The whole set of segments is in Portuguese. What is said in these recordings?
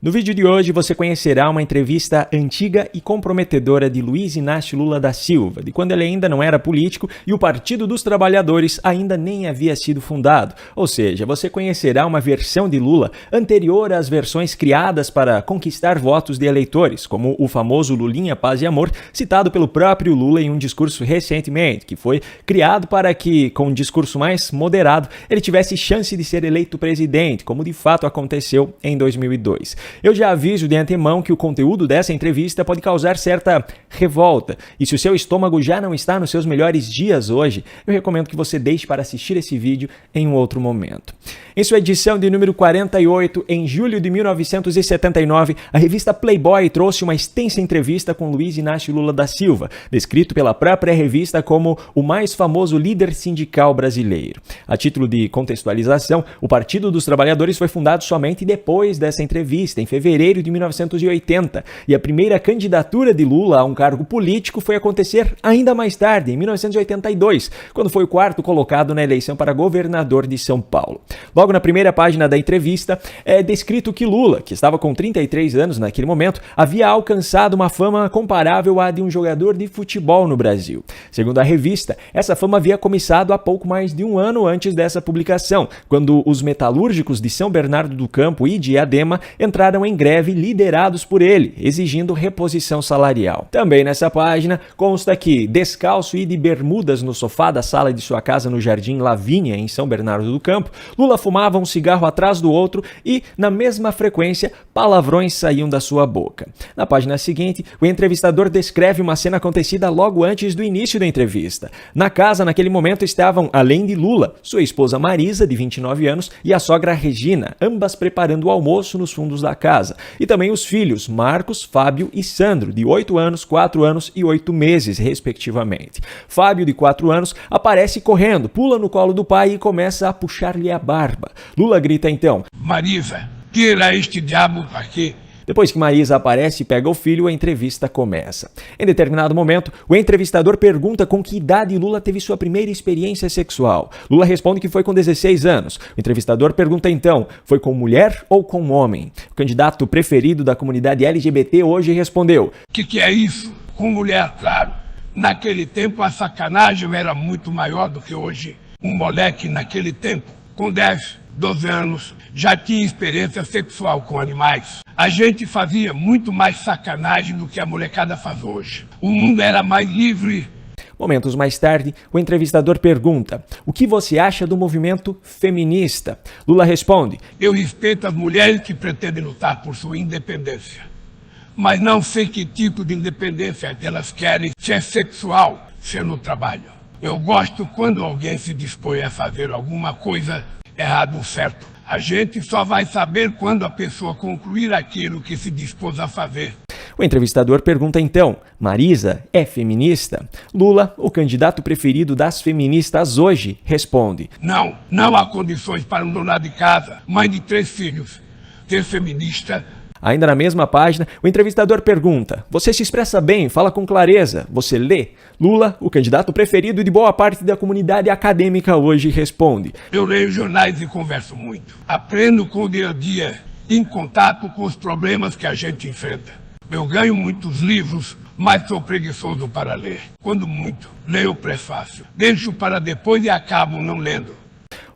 No vídeo de hoje você conhecerá uma entrevista antiga e comprometedora de Luiz Inácio Lula da Silva, de quando ele ainda não era político e o Partido dos Trabalhadores ainda nem havia sido fundado. Ou seja, você conhecerá uma versão de Lula anterior às versões criadas para conquistar votos de eleitores, como o famoso Lulinha, Paz e Amor, citado pelo próprio Lula em um discurso recentemente, que foi criado para que, com um discurso mais moderado, ele tivesse chance de ser eleito presidente, como de fato aconteceu em 2002. Eu já aviso de antemão que o conteúdo dessa entrevista pode causar certa revolta, e se o seu estômago já não está nos seus melhores dias hoje, eu recomendo que você deixe para assistir esse vídeo em um outro momento. Em sua edição de número 48, em julho de 1979, a revista Playboy trouxe uma extensa entrevista com Luiz Inácio Lula da Silva, descrito pela própria revista como o mais famoso líder sindical brasileiro. A título de contextualização, o Partido dos Trabalhadores foi fundado somente depois dessa entrevista, em fevereiro de 1980, e a primeira candidatura de Lula a um cargo político foi acontecer ainda mais tarde, em 1982, quando foi o quarto colocado na eleição para governador de São Paulo. Logo na primeira página da entrevista, é descrito que Lula, que estava com 33 anos naquele momento, havia alcançado uma fama comparável à de um jogador de futebol no Brasil. Segundo a revista, essa fama havia começado há pouco mais de um ano antes dessa publicação, quando os metalúrgicos de São Bernardo do Campo e Diadema entraram em greve liderados por ele, exigindo reposição salarial. Também nessa página consta que, descalço e de bermudas no sofá da sala de sua casa no Jardim Lavínia, em São Bernardo do Campo, Lula fumava um cigarro atrás do outro e, na mesma frequência, palavrões saíam da sua boca. Na página seguinte, o entrevistador descreve uma cena acontecida logo antes do início da entrevista. Na casa, naquele momento, estavam, além de Lula, sua esposa Marisa, de 29 anos, e a sogra Regina, ambas preparando o almoço nos fundos da casa. E também os filhos Marcos, Fábio e Sandro, de 8 anos, 4 anos e 8 meses, respectivamente. Fábio, de 4 anos, aparece correndo, pula no colo do pai e começa a puxar-lhe a barba. Lula grita então: Marisa, tira este diabo daqui. Depois que Marisa aparece e pega o filho, a entrevista começa. Em determinado momento, o entrevistador pergunta com que idade Lula teve sua primeira experiência sexual. Lula responde que foi com 16 anos. O entrevistador pergunta então, foi com mulher ou com homem? O candidato preferido da comunidade LGBT hoje respondeu: O que é isso? Com mulher, claro. Naquele tempo a sacanagem era muito maior do que hoje. Um moleque naquele tempo, com 10, 12 anos, já tinha experiência sexual com animais. A gente fazia muito mais sacanagem do que a molecada faz hoje. O mundo era mais livre. Momentos mais tarde, o entrevistador pergunta: o que você acha do movimento feminista? Lula responde: eu respeito as mulheres que pretendem lutar por sua independência. Mas não sei que tipo de independência elas querem, se é sexual, se é no trabalho. Eu gosto quando alguém se dispõe a fazer alguma coisa errado ou certo. A gente só vai saber quando a pessoa concluir aquilo que se dispôs a fazer. O entrevistador pergunta então: Marisa é feminista? Lula, o candidato preferido das feministas hoje, responde: não há condições para um dono de casa, mãe de 3 filhos, ser feminista. Ainda na mesma página, o entrevistador pergunta: você se expressa bem, fala com clareza, você lê? Lula, o candidato preferido de boa parte da comunidade acadêmica hoje, responde: eu leio jornais e converso muito. Aprendo com o dia a dia, em contato com os problemas que a gente enfrenta. Eu ganho muitos livros, mas sou preguiçoso para ler. Quando muito, leio o prefácio. Deixo para depois e acabo não lendo.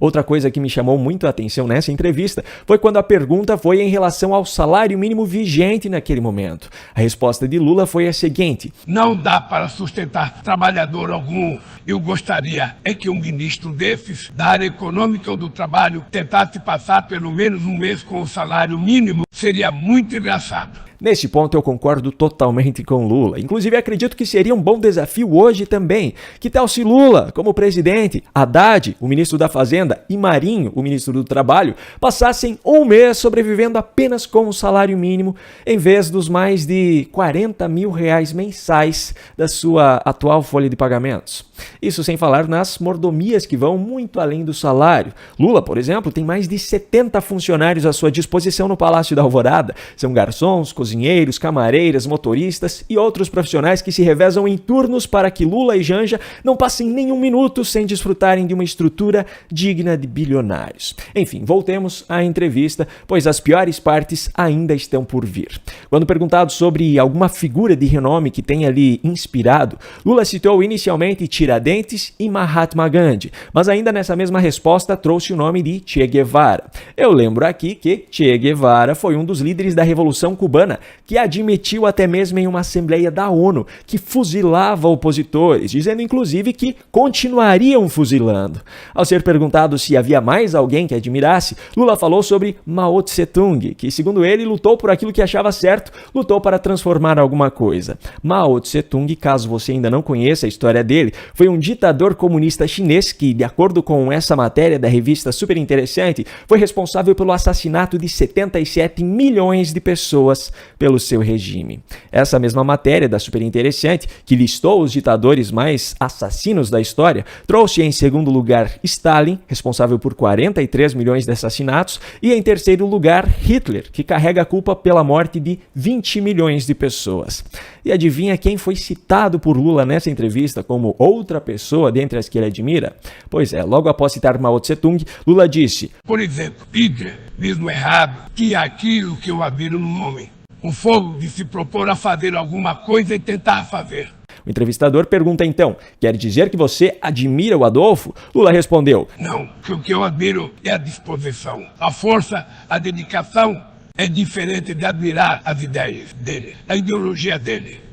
Outra coisa que me chamou muito a atenção nessa entrevista foi quando a pergunta foi em relação ao salário mínimo vigente naquele momento. A resposta de Lula foi a seguinte: não dá para sustentar trabalhador algum. Eu gostaria que um ministro desses, da área econômica ou do trabalho, tentasse passar pelo menos um mês com o salário mínimo. Seria muito engraçado. Neste ponto eu concordo totalmente com Lula. Inclusive acredito que seria um bom desafio hoje também. Que tal se Lula, como presidente, Haddad, o ministro da Fazenda, e Marinho, o ministro do Trabalho, passassem um mês sobrevivendo apenas com o salário mínimo, em vez dos mais de R$40 mil mensais da sua atual folha de pagamentos? Isso sem falar nas mordomias que vão muito além do salário. Lula, por exemplo, tem mais de 70 funcionários à sua disposição no Palácio da Alvorada. São garçons, cozinheiros, cozinheiros, camareiras, motoristas e outros profissionais que se revezam em turnos para que Lula e Janja não passem nenhum minuto sem desfrutarem de uma estrutura digna de bilionários. Enfim, voltemos à entrevista, pois as piores partes ainda estão por vir. Quando perguntado sobre alguma figura de renome que tenha lhe inspirado, Lula citou inicialmente Tiradentes e Mahatma Gandhi, mas ainda nessa mesma resposta trouxe o nome de Che Guevara. Eu lembro aqui que Che Guevara foi um dos líderes da Revolução Cubana, que admitiu até mesmo em uma Assembleia da ONU que fuzilava opositores, dizendo inclusive que continuariam fuzilando. Ao ser perguntado se havia mais alguém que admirasse, Lula falou sobre Mao Tse-tung, que segundo ele lutou por aquilo que achava certo, lutou para transformar alguma coisa. Mao Tse-tung, caso você ainda não conheça a história dele, foi um ditador comunista chinês que, de acordo com essa matéria da revista Super Interessante, foi responsável pelo assassinato de 77 milhões de pessoas pelo seu regime. Essa mesma matéria da Super Interessante, que listou os ditadores mais assassinos da história, trouxe em segundo lugar Stalin, responsável por 43 milhões de assassinatos, e em terceiro lugar Hitler, que carrega a culpa pela morte de 20 milhões de pessoas. E adivinha quem foi citado por Lula nessa entrevista como outra pessoa dentre as que ele admira? Pois é, logo após citar Mao Tse-tung, Lula disse: por exemplo, Hitler diz no errado que é aquilo que eu admiro no homem, o fogo de se propor a fazer alguma coisa e tentar fazer. O entrevistador pergunta então: quer dizer que você admira o Adolfo? Lula respondeu: não, que o que eu admiro é a disposição, a força, a dedicação. É diferente de admirar as ideias dele, a ideologia dele.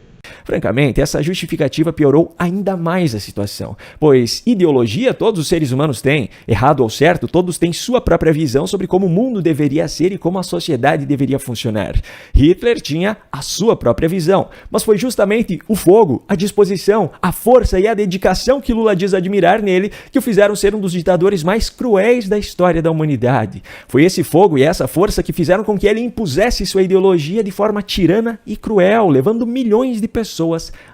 Francamente, essa justificativa piorou ainda mais a situação, pois ideologia todos os seres humanos têm, errado ou certo, todos têm sua própria visão sobre como o mundo deveria ser e como a sociedade deveria funcionar. Hitler tinha a sua própria visão, mas foi justamente o fogo, a disposição, a força e a dedicação que Lula diz admirar nele que o fizeram ser um dos ditadores mais cruéis da história da humanidade. Foi esse fogo e essa força que fizeram com que ele impusesse sua ideologia de forma tirana e cruel, levando milhões de pessoas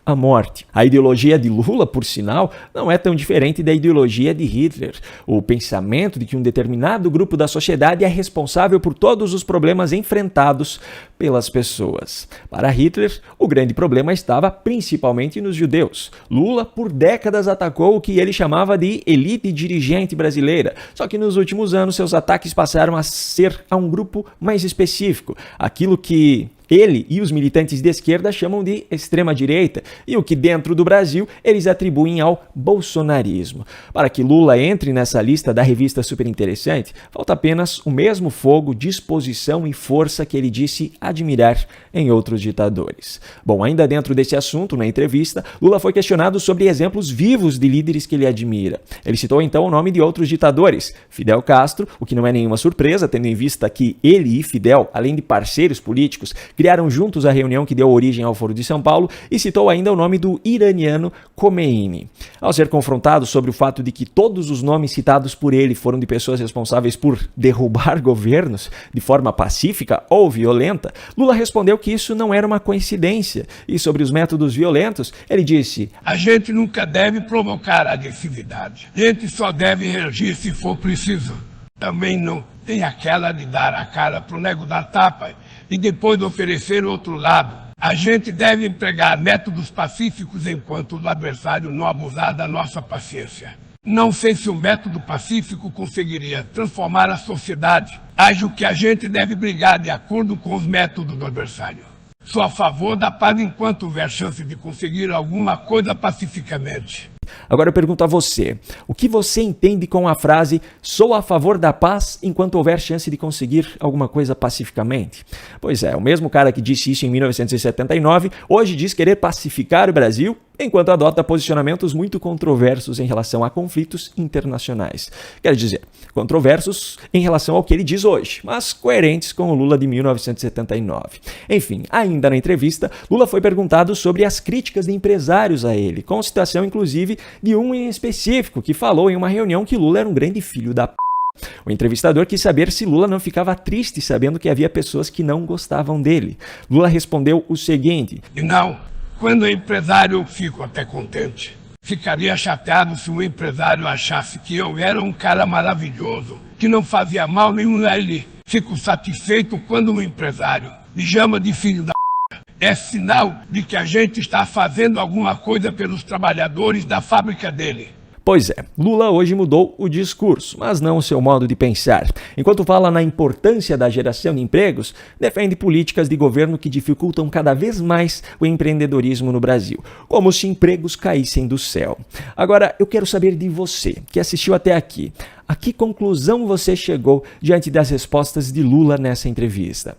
à morte. A ideologia de Lula, por sinal, não é tão diferente da ideologia de Hitler. O pensamento de que um determinado grupo da sociedade é responsável por todos os problemas enfrentados pelas pessoas. Para Hitler, o grande problema estava principalmente nos judeus. Lula, por décadas, atacou o que ele chamava de elite dirigente brasileira, só que nos últimos anos seus ataques passaram a ser a um grupo mais específico, aquilo que ele e os militantes de esquerda chamam de extrema-direita e o que dentro do Brasil eles atribuem ao bolsonarismo. Para que Lula entre nessa lista da revista Super Interessante, falta apenas o mesmo fogo, disposição e força que ele disse admirar em outros ditadores. Bom, ainda dentro desse assunto, na entrevista, Lula foi questionado sobre exemplos vivos de líderes que ele admira. Ele citou então o nome de outros ditadores, Fidel Castro, o que não é nenhuma surpresa, tendo em vista que ele e Fidel, além de parceiros políticos, criaram juntos a reunião que deu origem ao Foro de São Paulo, e citou ainda o nome do iraniano Khomeini. Ao ser confrontado sobre o fato de que todos os nomes citados por ele foram de pessoas responsáveis por derrubar governos de forma pacífica ou violenta, Lula respondeu que isso não era uma coincidência. E sobre os métodos violentos, ele disse: a gente nunca deve provocar agressividade. A gente só deve reagir se for preciso. Também não tem aquela de dar a cara pro nego dar tapa e depois oferecer o outro lado. A gente deve empregar métodos pacíficos enquanto o adversário não abusar da nossa paciência. Não sei se o método pacífico conseguiria transformar a sociedade. Acho que a gente deve brigar de acordo com os métodos do adversário. Sou a favor da paz enquanto houver chance de conseguir alguma coisa pacificamente. Agora eu pergunto a você, o que você entende com a frase "sou a favor da paz enquanto houver chance de conseguir alguma coisa pacificamente"? Pois é, o mesmo cara que disse isso em 1979, hoje diz querer pacificar o Brasil, enquanto adota posicionamentos muito controversos em relação a conflitos internacionais. Quer dizer, controversos em relação ao que ele diz hoje, mas coerentes com o Lula de 1979. Enfim, ainda na entrevista, Lula foi perguntado sobre as críticas de empresários a ele, com citação inclusive de um em específico que falou em uma reunião que Lula era um grande filho da p***. O entrevistador quis saber se Lula não ficava triste sabendo que havia pessoas que não gostavam dele. Lula respondeu o seguinte: não, quando empresário eu fico até contente. Ficaria chateado se o empresário achasse que eu era um cara maravilhoso, que não fazia mal nenhum a ele. Fico satisfeito quando o empresário me chama de filho da é sinal de que a gente está fazendo alguma coisa pelos trabalhadores da fábrica dele. Pois é, Lula hoje mudou o discurso, mas não o seu modo de pensar. Enquanto fala na importância da geração de empregos, defende políticas de governo que dificultam cada vez mais o empreendedorismo no Brasil, como se empregos caíssem do céu. Agora, eu quero saber de você, que assistiu até aqui. A que conclusão você chegou diante das respostas de Lula nessa entrevista?